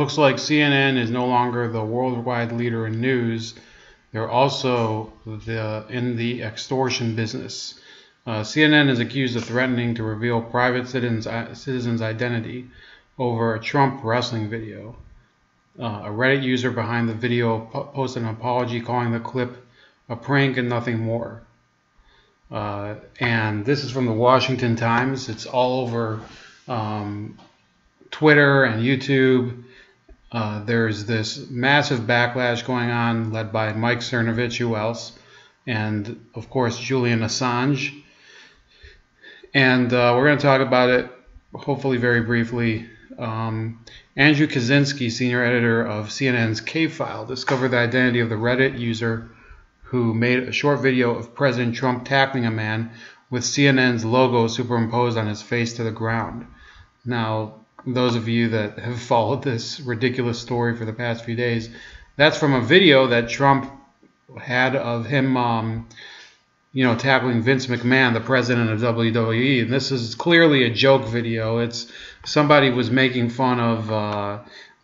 looks like CNN is no longer the worldwide leader in news. They're also in the extortion business. CNN is accused of threatening to reveal private citizens' identity over a Trump wrestling video. A Reddit user behind the video posted an apology, calling the clip a prank and nothing more. And this is from the Washington Times. It's all over Twitter and YouTube. There's this massive backlash going on, led by Mike Cernovich, who else, and of course Julian Assange. And we're going to talk about it, hopefully very briefly. Andrew Kaczynski, senior editor of CNN's K-File, discovered the identity of the Reddit user who made a short video of President Trump tackling a man with CNN's logo superimposed on his face to the ground. Now, those of you that have followed this ridiculous story for the past few days, that's from a video that Trump had of him, tackling Vince McMahon, the president of WWE. And this is clearly a joke video. It's somebody was making fun of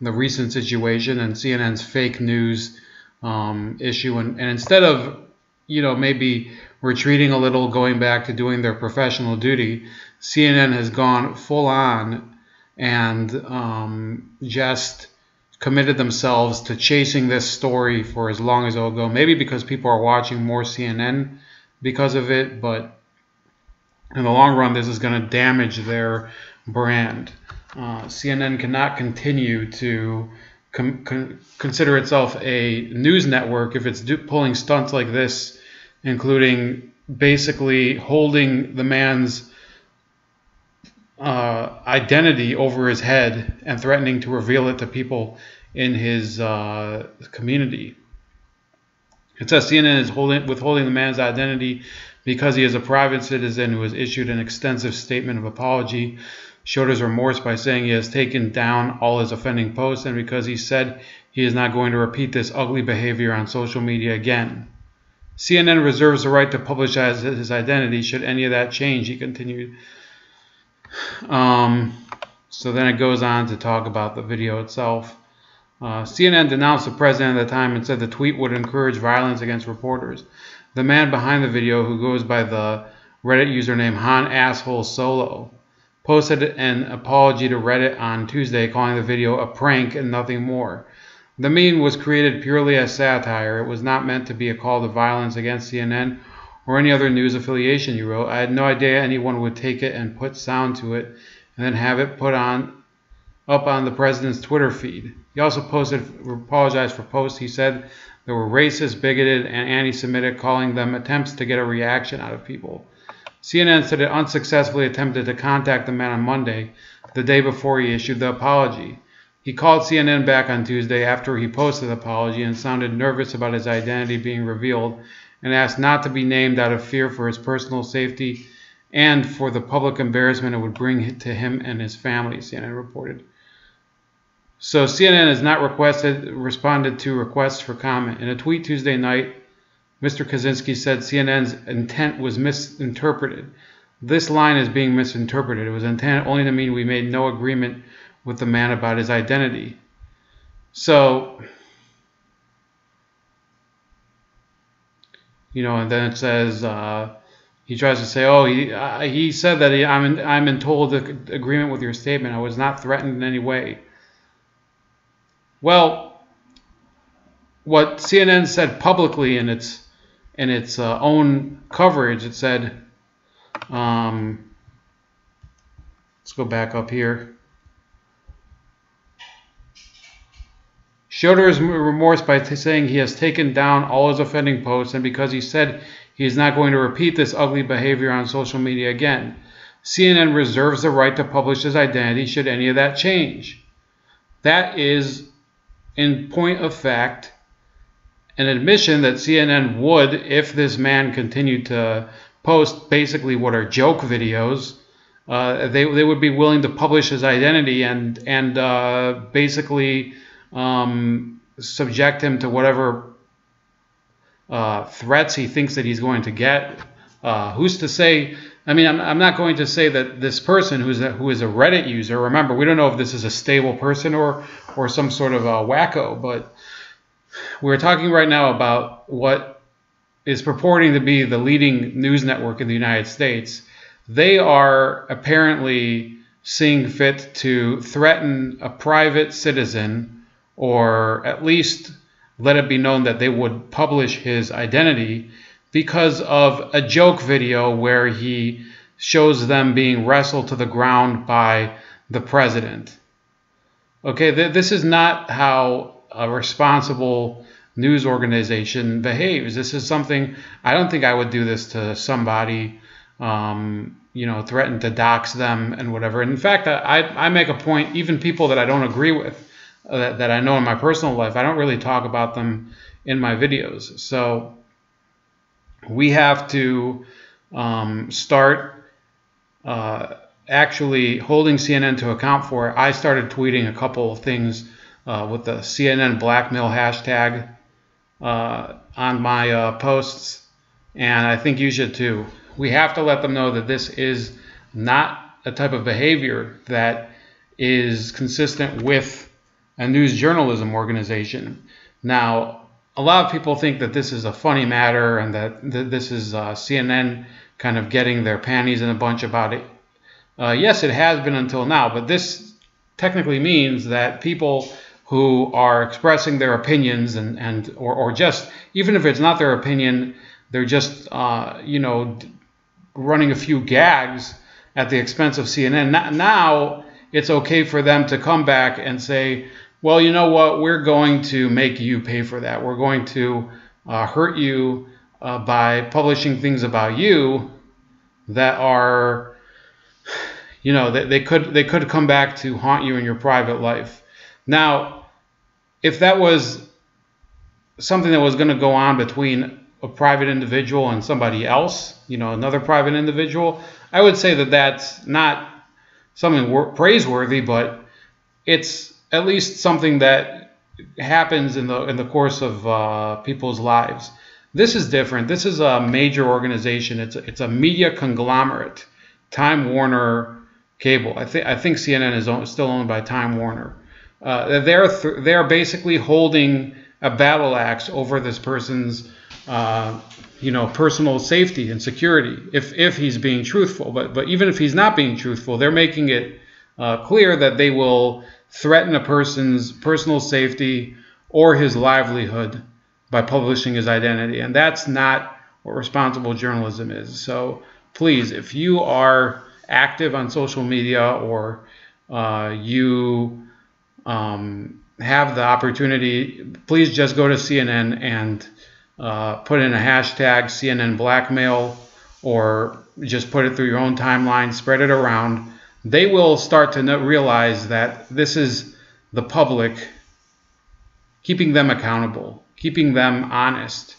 the recent situation and CNN's fake news issue, and instead of maybe retreating a little, going back to doing their professional duty, CNN has gone full on and just committed themselves to chasing this story for as long as it'll go. Maybe because people are watching more CNN because of it, but in the long run, this is going to damage their brand. CNN cannot continue to consider itself a news network if it's pulling stunts like this, including basically holding the man's identity over his head and threatening to reveal it to people in his community. It says CNN is withholding the man's identity because he is a private citizen who has issued an extensive statement of apology, showed his remorse by saying he has taken down all his offending posts, and because he said he is not going to repeat this ugly behavior on social media again. CNN reserves the right to publish his identity should any of that change, he continued. So then it goes on to talk about the video itself. CNN denounced the president at the time and said the tweet would encourage violence against reporters. The man behind the video, who goes by the Reddit username HanAssholeSolo, posted an apology to Reddit on Tuesday, calling the video a prank and nothing more. The meme was created purely as satire. It was not meant to be a call to violence against CNN or any other news affiliation, he wrote. I had no idea anyone would take it and put sound to it and then have it put up on the president's Twitter feed. He also apologized for posts he said that were racist, bigoted, and anti-Semitic, calling them attempts to get a reaction out of people. CNN said it unsuccessfully attempted to contact the man on Monday, the day before he issued the apology. He called CNN back on Tuesday after he posted the apology and sounded nervous about his identity being revealed and asked not to be named out of fear for his personal safety and for the public embarrassment it would bring to him and his family, CNN reported. So CNN has not responded to requests for comment. In a tweet Tuesday night, Mr. Kaczynski said CNN's intent was misinterpreted. This line is being misinterpreted. It was intended only to mean we made no agreement with the man about his identity. So, and then it says, he tries to say, oh, he said that I'm in total agreement with your statement. I was not threatened in any way. Well, what CNN said publicly in its own coverage, it said, let's go back up here. Showed his remorse by saying he has taken down all his offending posts, and because he said he is not going to repeat this ugly behavior on social media again. CNN reserves the right to publish his identity should any of that change. That is, in point of fact, an admission that CNN would, if this man continued to post basically what are joke videos, they would be willing to publish his identity and basically subject him to whatever threats he thinks that he's going to get. Who's to say I mean, I'm not going to say that this person who is a Reddit user, remember, we don't know if this is a stable person or some sort of a wacko, but we're talking right now about what is purporting to be the leading news network in the United States. They are apparently seeing fit to threaten a private citizen, or at least let it be known that they would publish his identity, because of a joke video where he shows them being wrestled to the ground by the president. Okay, this is not how a responsible news organization behaves. This is something, I don't think I would do this to somebody, threaten to dox them and whatever. In fact, I make a point, even people that I don't agree with, that I know in my personal life, I don't really talk about them in my videos. So we have to start actually holding CNN to account for it. I started tweeting a couple of things with the CNN blackmail hashtag on my posts, and I think you should too. We have to let them know that this is not a type of behavior that is consistent with a news journalism organization. Now, a lot of people think that this is a funny matter and that this is CNN kind of getting their panties in a bunch about it. Yes, it has been until now, but this technically means that people who are expressing their opinions or just, even if it's not their opinion, they're just running a few gags at the expense of CNN. Now it's okay for them to come back and say, well, you know what, we're going to make you pay for that. We're going to hurt you by publishing things about you that are, they could come back to haunt you in your private life. Now, if that was something that was going to go on between a private individual and somebody else, another private individual, I would say that that's not something praiseworthy, but it's at least something that happens in the course of people's lives. This is different. This is a major organization. It's a media conglomerate. Time Warner Cable. I think CNN is still owned by Time Warner. They're basically holding a battle axe over this person's personal safety and security if he's being truthful. But even if he's not being truthful, they're making it clear that they will threaten a person's personal safety or his livelihood by publishing his identity. And that's not what responsible journalism is. So please, if you are active on social media or you have the opportunity, please just go to CNN and put in a hashtag CNN blackmail, or just put it through your own timeline, spread it around. They will start to realize that this is the public keeping them accountable, keeping them honest,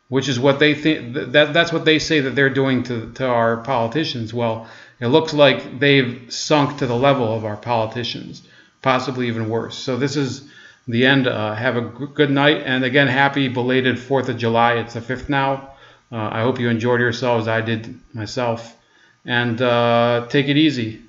which is what they think. That's what they say that they're doing to our politicians. Well, it looks like they've sunk to the level of our politicians, possibly even worse. So this is the end. Have a good night, and again, happy belated 4th of July. It's the 5th now. I hope you enjoyed yourselves. I did myself. And take it easy.